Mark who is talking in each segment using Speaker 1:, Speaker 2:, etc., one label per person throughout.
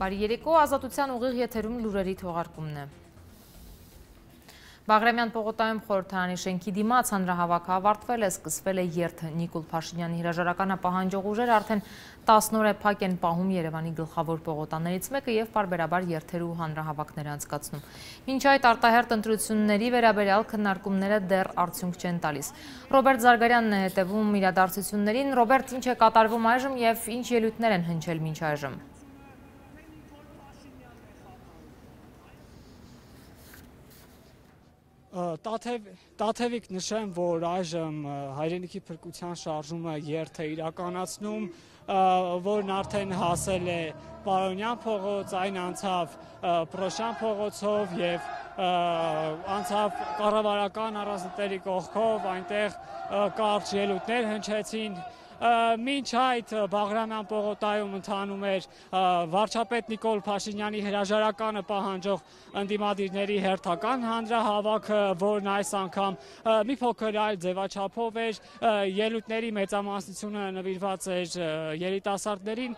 Speaker 1: Բարի երեկո, Ազատության ուղիղ եթերում լուրերի թողարկումն է։ Բաղրամյան պողոտայում խորհրդարանի շենքի դիմաց հանրահավաքը ավարտվել է, սկսվել է երթ Նիկոլ Փաշինյանի հրաժարականը պահանջող ուժեր արդեն 10 օր է փակ են պահում Երևանի գլխավոր պողոտաներից մեկը եւ պարբերաբար երթեր ու հանրահավաքներ անցկացնում։ Մինչ այդ արտահերթ ընտրությունների վերաբերյալ քննարկումները դեռ արդյունք չեն տալիս։ Ռոբերտ Զարգարյանն է հետևում իրադարձություններին։ Ռոբերտ, ինչ է կատարվում այժմ եւ ինչ ելույթներ են հնչել մինչ այժմ։
Speaker 2: Տաթևիկ նշեմ, որ այժմ հայրենիքի փրկության շարժումը երթ է իրականացնում, որն արդեն հասել է Պարոնյան փողոց, այն անցավ Պրոշյան փողոցով եւ անցավ կառավարական առանձնատերի կողքով, այնտեղ կարճ ելույթներ հնչեցին։ Մինչ այդ Բաղրամյան պողոտայում ընթանում էր վարչապետ Նիկոլ Փաշինյանի հրաժարականը պահանջող ընդդիմադիրների հերթական հանրահավաքը, որն այս անգամ մի փոքր այլ ձևաչափով էր, ելույթների մեծամասնությունը նվիրված էր երիտասարդներին,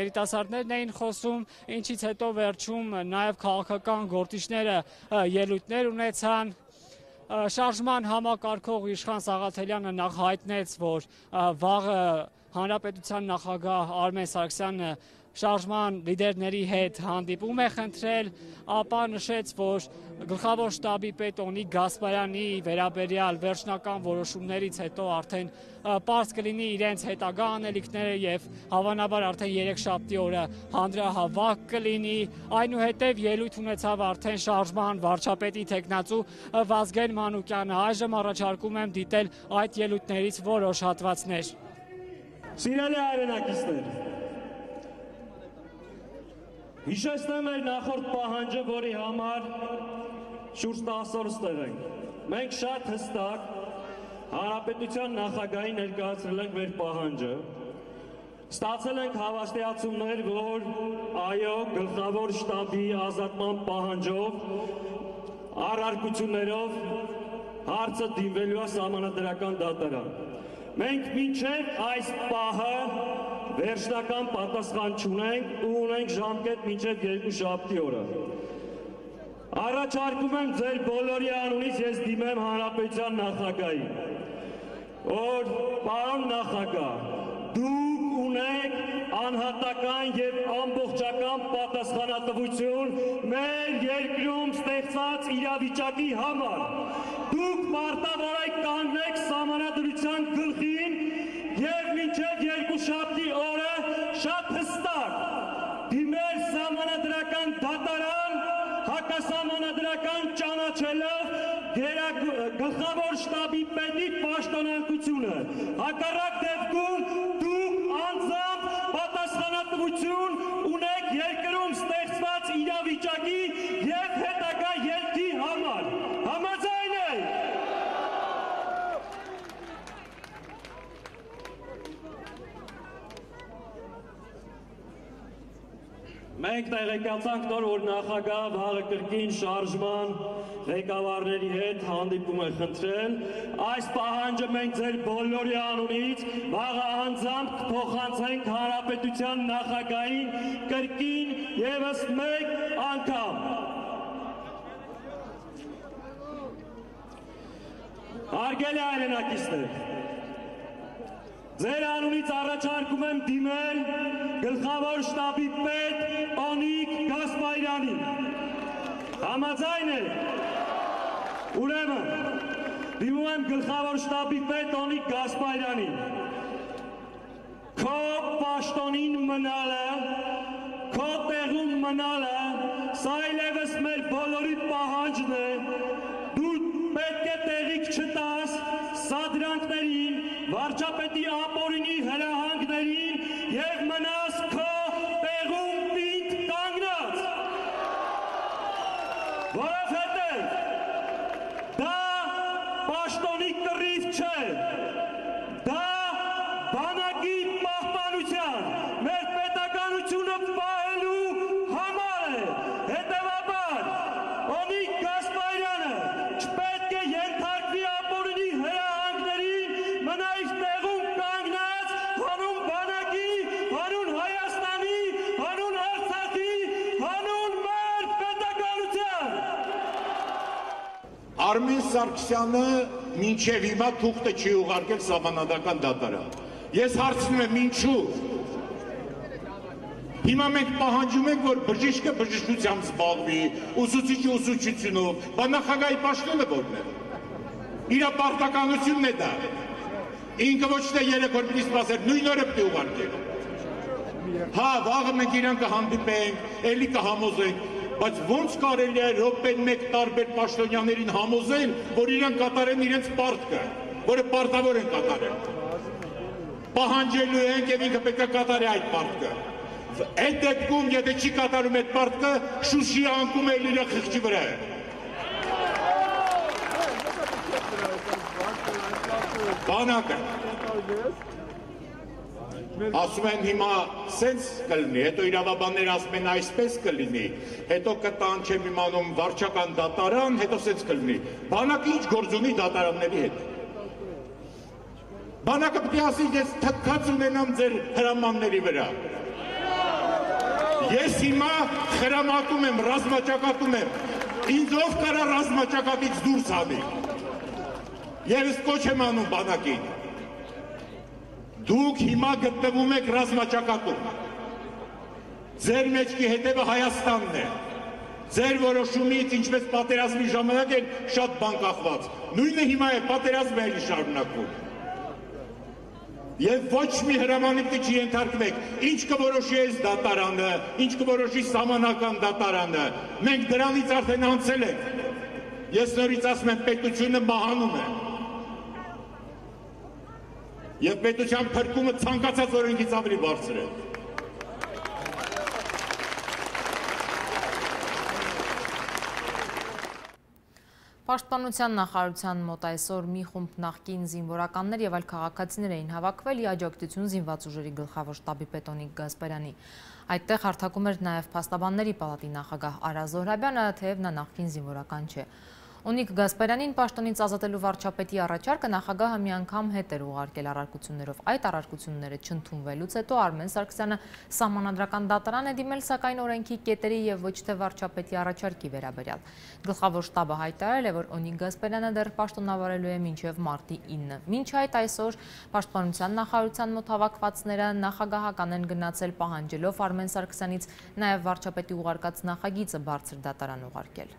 Speaker 2: երիտասարդներն էին խոսում, ինչից հետո վերջում նաև քաղաքական գործիչները ելույթներ ունեցան։ Շարժման համակարգող Իշխան Սաղաթելյանը նախ հայտնեց, որ վաղը Հանրապետության նախագահ Արմեն Սարգսյանը շարժման լիդերների հետ հանդիպում է խնդրել, ապա նշեց, որ գլխավոր շտաբի պետ Օնիկ Գասպարյանի վերաբերյալ վերջնական որոշումներից հետո արդեն պարզ կլինի իրենց հետագա անելիքները եւ հավանաբար արդեն երեքշաբթի օրը հանրահավաք կլինի, այնուհետև ելույթ ունեցավ արդեն շարժման վարչապետի թեկնածու Վազգեն Մանուկյանը։ Այժմ առաջարկում եմ դիտել այդ ելույթներից որոշ հատվածներ։
Speaker 3: Սիրելի հայրենակիցներ, հիշեցնեմ մեր նախորդ պահանջը, որի համար շուրջ 10 օր ստեղ ենք։ Մենք շատ հստակ Հանրապետության նախագահին ներկայացրել ենք մեր պահանջը։ Ստացել ենք հավաստիացումներ, որ այո, գլխավոր շտաբի ազատման պահանջով, առարկություններով հարցը դիմվելու է սահմանադրական դատարան։ Մենք մինչև այս պահը վերջնական պատասխան չունենք ու ունենք ժամկետ մինչև երկուշաբթի օրը։ Առաջարկում եմ ձեր բոլորի անունից ես դիմեմ Հանրապետության նախագահին, որ պարոն նախագահ, դուք ունեք անհատական եւ ամբողջական պատասխանատվություն մեր երկրում ստեղծված իրավիճակի համար։ Դուք պարտավոր եք կանգնեք սահմանադրության գլխին եւ մինչեւ երկուշաբթի օրը շատ հստակ դիմել սահմանադրական դատարան, հակասահմանադրական ճանաչելով գլխավոր շտաբի պետի պաշտոնանկությունը։ Հակառակ դեպքում դուք անձամբ պատասխանատվություն ունեք երկրում ստեղծված իրավիճակի եւ հետագա ելքի համար։ Համաձայն եք։ Մենք տեղեկացանք նոր, որ նախագահ վաղը կրկին շարժման ղեկավարների հետ հանդիպում է խնդրել։ Այս պահանջը մենք ձեր բոլորի անունից վաղը անձամբ կփոխանցենք Հանրապետության նախագահին կրկին եւս մեկ անգամ։ Հարգելի հայրենակիցներ, ձեր անունից առաջարկում եմ դիմել գլխավոր շտաբի պետ Օնիկ Գասպարյանին։ Համաձայն եք։ Ուրեմն դիմում եմ գլխավոր շտաբի պետ Օնիկ Գասպարյանին։ Քո պաշտոնին մնալը, քո տեղում մնալը, սա այլևս մեր բոլորի պահանջն է։ Դու պետք է տեղիք չտաս սադրանքներին, վարչապետի ապօրինի հրահանգներին եւ մնաս քո տեղում պինդ կանգնած։ Որովհետեւ դա պաշտոնի կռիվ չէ, դա բանակի պահպանության, մեր պետականությունը պահելու համար է։ Հետևաբար Օնիկ Գասպարյանը չպետք է ենթարկվի ապօրինի հրահանգներին, մնա իր տեղում կանգնած, հանուն բանակի, հանուն Հայաստանի, հանուն Արցախի
Speaker 4: Արմեն Սարգսյանը մինչև հիմա թուղթը չի ուղարկել սահմանադրական դատարան։ Ես հարցնում եմ ինչու։ Հիմա մենք պահանջում ենք, որ բժիշկը բժշկությամբ զբաղվի, ուսուցիչը ուսուցչությունով, նախագահի պաշտոնը որն է։ Իր պարտականությունն է դա։ Ինքը ոչ թե 3 օր պիտի սպասեր, նույն օրը պիտի ուղարկել։ Հա, վաղը մենք իրան կհանդիպենք, էլի կհամոզենք, բայց ոնց կարելի է րոպեն մեկ տարբեր պաշտոնյաներին համոզել, որ իրան կատարեն իրենց պարտքը, որը պարտավոր են կատարել։ Պահանջելու ենք եւ ինքը պետք է կատարի այդ պարտքը։ Այդ դեպքում, եթե չի կատարում այդ պարտքը, Շուշի անկում է իր խղճի վրա։ Բանակը ասում են հիմա սենց կլինի, հետո իրավաբանները ասում են այսպես կլինի, հետո կտան չեմ իմանում վարչական դատարան, հետո սենց կլինի։ Բանակը ինչ գործ ունի դատարանների հետ։ Բանակը պետք է ասի, ես թքած ունենամ ձեր հրամանների վրա։ Ես հիմա խրամատում եմ, ռազմաճակատում եմ, ինձ ով կարա ռազմաճակատից դուրս անի։ Եվ ես կոչ եմ անում բանակին։ Դուք հիմա գտնվում եք ռազմաճակատում։ Ձեր մեջքի հետևը Հայաստանն է։ Ձեր որոշումից ինչպես պատերազմի ժամանակ էր շատ բան կախված։ Նույնը հիմա է պատերազմը էլի շարունակվում։ Եվ ոչ մի հրամանի պիտի չի ենթարկվեք, ինչ կորոշի այս դատարանը, ինչ կորոշի սահմանական դատարանը, մենք դրանից արդեն անցել ենք։ Ես նորից ասում եմ, պետությունը մահանում է։ Եվ պետության փրկումը ցանկացած օրենքից ավելի բարձր է։
Speaker 1: Պաշտպանության նախարարության մոտ այսօր մի խումբ նախկին զինվորականներ եւ այլ քաղաքացիներ էին հավաքվել ի աջակցություն զինված ուժերի գլխավոր շտաբի պետ Օնիկ Գասպարյանի։ Այդտեղ հարթակում էր նաեւ Փաստաբանների պալատի նախագահ Արա Զոհրաբյանը, թեև նա նախկին զինվորական չէ։ Օնիկ Գասպարյանին պաշտոնից ազատելու վարչապետի առաջարկը նախագահը մի անգամ հետ էր ուղարկել առարկություններով։ Այդ առարկությունները չընդունվելուց հետո Արմեն Սարգսյանը սահմանադրական դատարան է դիմել, սակայն օրենքի կետերի եւ ոչ թե վարչապետի առաջարկի վերաբերյալ։ Գլխավոր շտաբը հայտարարել է, որ Օնիկ Գասպարյանը դեռ պաշտոնավարելու է մինչև մարտի 9։ Մինչ այդ այսօր Պաշտպանության նախարարության մոտ հավաքվածները նախագահական են գնացել պահանջելով Արմեն Սարգսյանից նաեւ վարչապետի ուղարկած նախագիծը բարձր դատարան ուղարկել։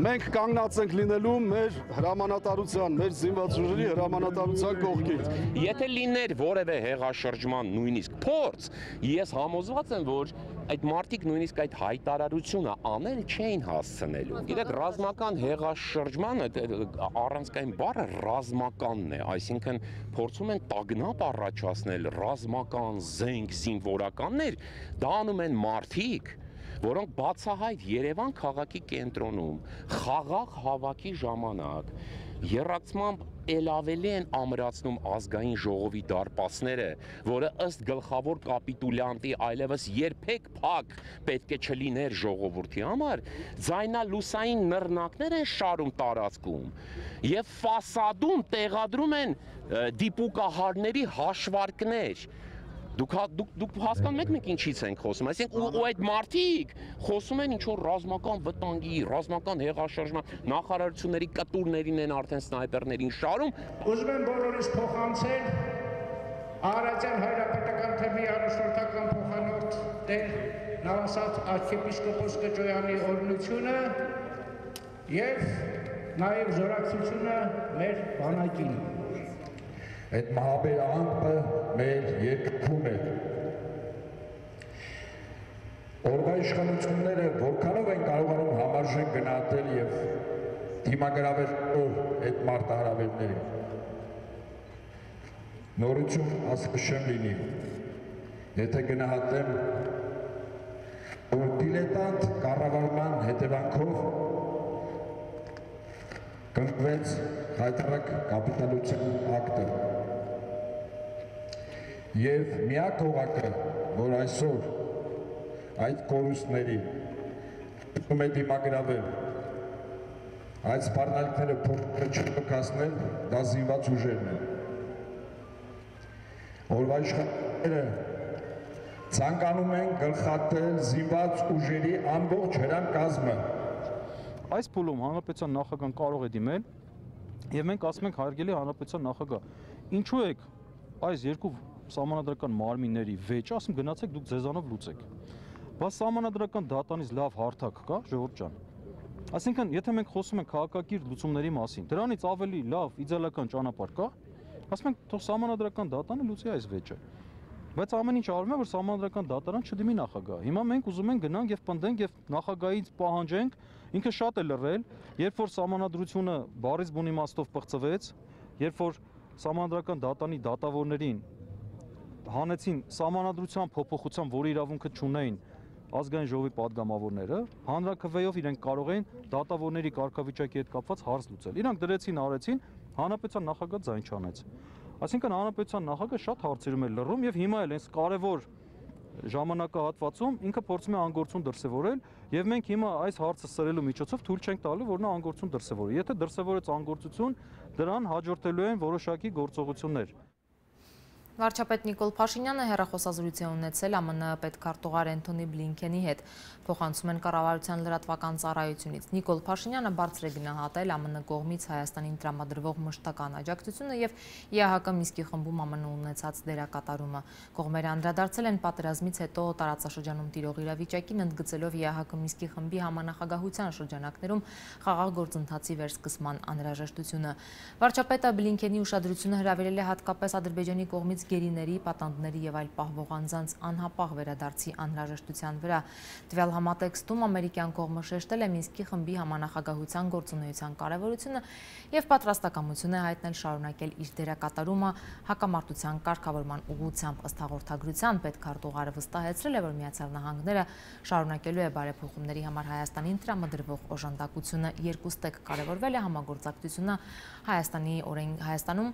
Speaker 5: Մենք կանգնած ենք լինելու մեր հրամանատարության, մեր զինված ուժերի հրամանատարության կողքից։
Speaker 6: Եթե լիներ որևէ հեղաշրջման նույնիսկ փորձ, ես համոզված եմ, որ այդ մարդիկ նույնիսկ այդ հայտարարությունը անել չէին հասցնելու։ Գիտեք, ռազմական հեղաշրջմանը առանցքային բառը ռազմականն է, այսինքն փորձում են տագնապ առաջացնել ռազմական զենք զինվորականներ, դա անում են մարդիկ, որոնք բացահայտ Երևան քաղաքի կենտրոնում խաղաղ հավաքի ժամանակ եռակցմամբ էլ ավելի են ամրացնում ազգային ժողովի դարպասները, որը ըստ գլխավոր կապիտուլյանտի այլևս երբեք փակ պետք է չլիներ ժողովրդի համար, ձայնալուսային նռնակներ են շարում տարածքում եւ ֆասադում տեղադրում են դիպուկահարների հաշվարկներ։ Դուք հասկանում եք մենք ինչից ենք խոսում, այսինքն ու այդ մարդիկ խոսում են ինչ-որ ռազմական վտանգի, ռազմական հեղաշրջման, նախարարությունների կտուրներին են արդեն սնայպերներին շարում։
Speaker 7: Ուզում եմ բոլորիս փոխանցել Արարատյան հայրապետական թեմի առաջնորդական փոխանորդ տեր Նավասադ arczepiskopos Կճոյանի օրհնությունը եւ նաեւ զորակցությունը մեր բանակին։
Speaker 8: Այդ մահաբերանկը մեր երկրում է։ Օրվա իշխանությունները որքանով են կարողանում համարժեն գնահատել եւ դիմագրավել այդ մարտահրավերներին։ Նորություն ասկշեմ լինի, եթե գնահատեմ, որ դիլետանտ կառավարման հետևանքով կնքվեց հայտարարակ կապիտալության ակտը։ Եվ միակ օղակը, որ այսօր այդ կորուստների պետք է դիմագրավել, այդ սպառնալիքները չփոխկացնել, դա զինված ուժերն են։ Օրվա իշխանությունները ցանկանում են գլխատել զինված ուժերի ամբողջ հրան կազմը։
Speaker 9: այս փուլում հանրապետության նախագահան կարող է դիմել եւ մենք ասում ենք հարգելի հանրապետության նախագահ, ինչու եք այս երկու սահմանադրական մարմինների վեճը, ասում գնացեք դուք ձեզանով լուծեք։ Բայց սահմանադրական դատանից լավ հարթակ կա, ժողովուրդ ջան։ Այսինքն, եթե մենք խոսում ենք քաղաքակիրթ լուծումների մասին, դրանից ավելի լավ իդեալական ճանապարհ կա, ասում ենք թող սահմանադրական դատանը լուծի այս վեճը։ Բայց ամեն ինչ արվում է, որ սահմանադրական դատարան չդիմի նախագահ։ Հիմա մենք ուզում ենք գնանք եւ պնդենք եւ նախագահից պահանջենք, ինքը շատ է լռել, երբ որ սահմանադրությունը բառից բուն իմաստով պղծվեց, երբ որ սահմանադրական դատանի դատավորներին հանեցին սահմանադրության փոփոխության, որի իրավունքը չունեին ազգային ժողովի падգամավորները, հանրաքվեով իրենք կարող էին դատավորների կարգավիճակի հետ կապված հարց լուծել։ Իրանք դրեցին, արեցին, հանրապետության նախագահ ձայն չանեց։ Այսինքն հանրապետության նախագահը շատ հարցերում է լռում եւ հիմա էլ այս կարևոր ժամանակահատվածում ինքը փորձում է անգործություն դրսևորել եւ մենք հիմա այս հարցը սրելու միջոցով թույլ չենք տալու, որ նա անգործություն դրսևորի։ Եթե դրսևորեց անգործություն, դրան հաջորդելու են որոշակի գործողություններ։
Speaker 1: Վարչապետ Նիկոլ Փաշինյանը հեռախոսազրույց ունեցել ԱՄՆ պետքարտուղար Էնթոնի Բլինքենի հետ, փոխանցում են կառավարության լրատվական ծառայությունից։ Նիկոլ Փաշինյանը բարձր է գնահատել ԱՄՆ կողմից Հայաստանին տրամադրվող մշտական աջակցությունը եւ ԵԱՀԿ Մինսկի խմբում ԱՄՆ ունեցած դերակատարումը։ Կողմերը անդրադարձել են պատերազմից հետո տարածաշրջանում տիրող իրավիճակին, ընդգծելով ԵԱՀԿ Մինսկի խմբի համանախագահության շրջանակներում խաղաղ գործընթացի վերսկսման անհրաժեշտությունը։ Վարչապետը Բլինքենի ուշադրությունը հրավիրել է հատկապես Ադրբեջանի կողմից գերիների, պատանդների եւ այլ պահվող անձանց անհապաղ վերադարձի անհրաժեշտության վրա։ Տվյալ համատեքստում ամերիկյան կողմը շեշտել է Մինսկի խմբի համանախագահության գործունեության կարևորությունը եւ պատրաստակամություն է հայտնել շարունակել իր դերակատարումը հակամարտության կարգավորման ուղղությամբ։ Ըստ հաղորդագրության պետքարտուղարը վստահեցրել է, որ Միացյալ Նահանգները շարունակելու է բարեփոխումների համար Հայաստանին տրամադրվող օժանդակությունը։ Երկուստեք կարևորվել է համագործակցությունը Հայաստանում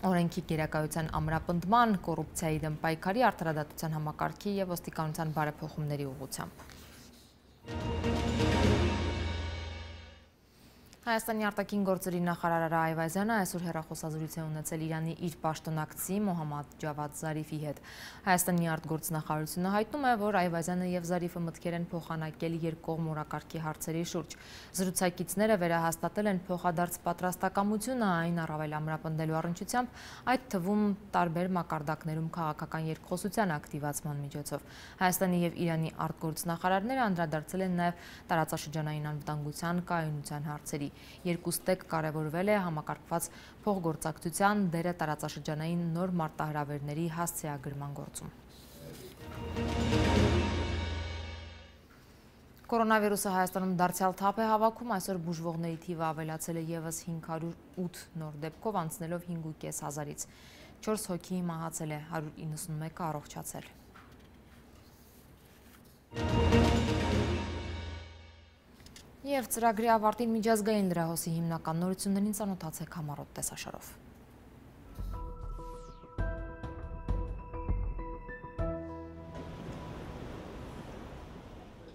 Speaker 1: օրենքի գերակայության ամրապնդման, կոռուպցիայի դեմ պայքարի, արդարադատության համակարգի եւ ոստիկանության բարեփոխումների ուղղությամբ։ Հայաստանի արտաքին գործերի նախարար Արա Այվազյանը այսօր հեռախոսազրույց է ունեցել Իրանի իր պաշտոնակցի Մոհամմադ Ջավադ Զարիֆի հետ։ Հայաստանի արտգործնախարարությունը հայտնում է, որ Այվազյանը եւ Զարիֆը մտքեր են փոխանակել երկկողմ օրակարգի հարցերի շուրջ։ Զրուցակիցները վերահաստատել են փոխադարձ պատրաստակամությունը այն առավել ամրապնդելու առնչությամբ, այդ թվում տարբեր մակարդակներում քաղաքական երկխոսության ակտիվացման միջոցով։ Հայաստանի եւ Իրանի արտգործնախարարները անդրադարձել են նաեւ տարածաշրջանային անվտանգության կայունության հարցերի։ Երկուստեք կարևորվել է համակարգված փոխգործակցության դերը տարածաշրջանային նոր մարտահրավերների հասցեագրման գործում։ Կորոնավիրուսը Հայաստանում դարձյալ թափ է հավաքում, այսօր բուժվողների թիվը ավելացել է եւս 508 նոր դեպքով, անցնելով 5500-ից։ 4 հոգի մահացել է, 191-ը առողջացել։ Եվ ծրագրի ավարտին միջազգային լրահոսի հիմնական նորություններին ծանոթացեք համառոտ տեսաշարով։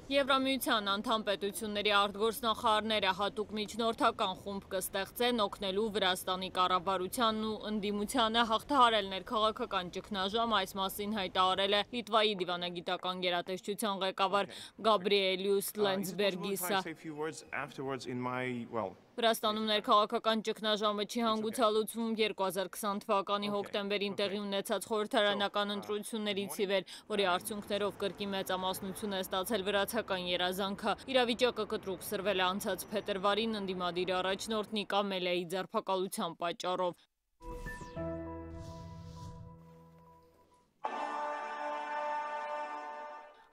Speaker 10: Եվրամիության անդամ պետությունների արտգործնախարարները հատուկ միջնորդական խումբ կստեղծեն օգնելու Վրաստանի կառավարությանն ու ընդդիմությանը հաղթահարել ներքաղաքական ճգնաժամ, այս մասին հայտարարել է Լիտվայի դիվանագիտական գերատեսչության ղեկավար Գաբրիելիուս Լենձբերգիսը։ Վրաստանում ներքաղաքական ճգնաժամը չի հանգուցալուծվում 2020 թվականի հոկտեմբերին տեղի ունեցած խորհրդարանական ընտրություններից ի վեր, որի արդյունքներով կրկին մեծամասնություն է ստացել վրացական երազանքը։ Իրավիճակը կտրուկ սրվել է անցած փետրվարին ընդդիմադիր առաջնորդ Նիկա Մելեի ձերբակալության պատճառով։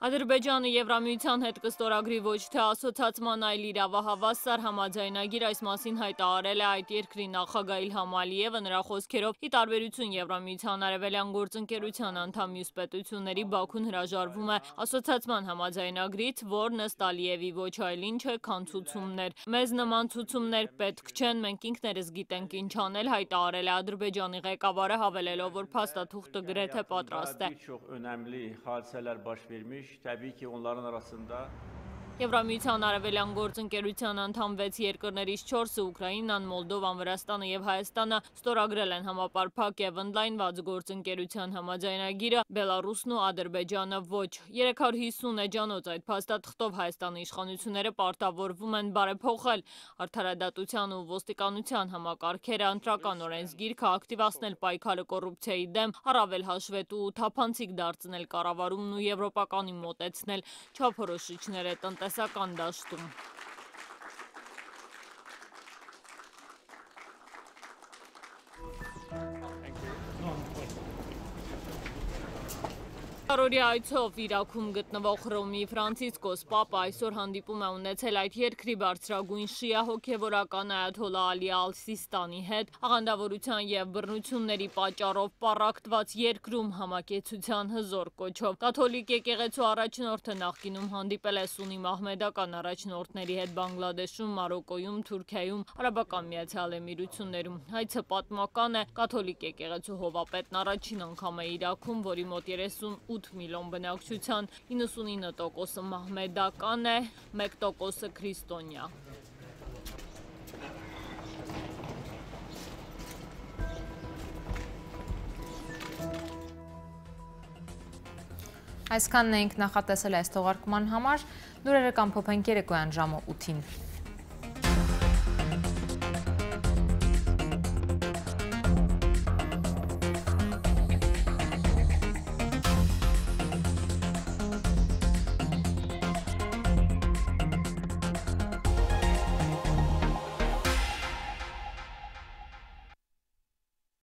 Speaker 10: Ադրբեջանը Եվրամիության հետ կստորագրի ոչ թե ասոցացման, այլ իրավահավասար համաձայնագիր, այս մասին հայտարարել է այդ երկրի նախագահ Իլհամ Ալիևը, նրա խոսքերով ի տարբերություն Եվրամիության արևելյան գործընկերության անդամ մյուս պետությունների, Բաքուն հրաժարվում է ասոցացման համաձայնագրից, որն ըստ Ալիևի ոչ այլ ինչ է, քան ցուցումներ։ Մեզ նման ցուցումներ պետք չեն, մենք ինքներս գիտենք ինչ անել, հայտարարել է Ադրբեջանի ղեկավարը, հավելելով, որ փաստաթուղթը գրեթե պատրաստ է։
Speaker 11: Tabii ki onların arasında
Speaker 10: Եվրամիության արևելյան գործընկերության անդամ 6 երկրներից 4-ը Ուկրաինան, Մոլդովան, Վրաստանը եւ Հայաստանը ստորագրել են համապարփակ եւ ընդլայնված գործընկերության համաձայնագիրը, Բելարուսն ու Ադրբեջանը ոչ։ 350 էջանոց այդ փաստաթղթով Հայաստանի իշխանությունները պարտավորվում են բարեփոխել արդարադատության ու ոստիկանության համակարգերը, ընտրական օրենսգիրքը, ակտիվացնել պայքարը կոռուպցիայի դեմ, առավել հաշվետու ու թափանցիկ դարձնել կառավարումն ու եվրոպականին մոտեցնել չափորոշիչները տնտեսական դաշտում։ Տարօրյա այցով Իրաքում գտնվող Հռոմի Ֆրանցիսկոս Պապը այսօր հանդիպում է ունեցել այդ երկրի բարձրագույն շիա հոգևորական այաթոլլա Ալի Ալ-Սիստանի հետ, աղանդավորության եւ բռնությունների պատճառով պառակտված երկրում համակեցության հզոր կոչով։ Կաթոլիկ եկեղեցու առաջնորդը նախկինում հանդիպել է սուննի մահմեդական առաջնորդների հետ Բանգլադեշում, Մարոկոյում, Թուրքիայում, Արաբական Միացյալ Էմիրություններում։ Հայցը պատմական է, կաթոլիկ եկեղեցու հովապետն առաջին անգամ է Իրաքում, որի մոտ 38 միլիոն բնակչության 99%-ը մահմեդական է, 1%-ը քրիստոնյա։
Speaker 1: Այսքանն էինք նախատեսել այս թողարկման համար, լուրերը կամփոփենք երեկոյան ժամը 8-ին։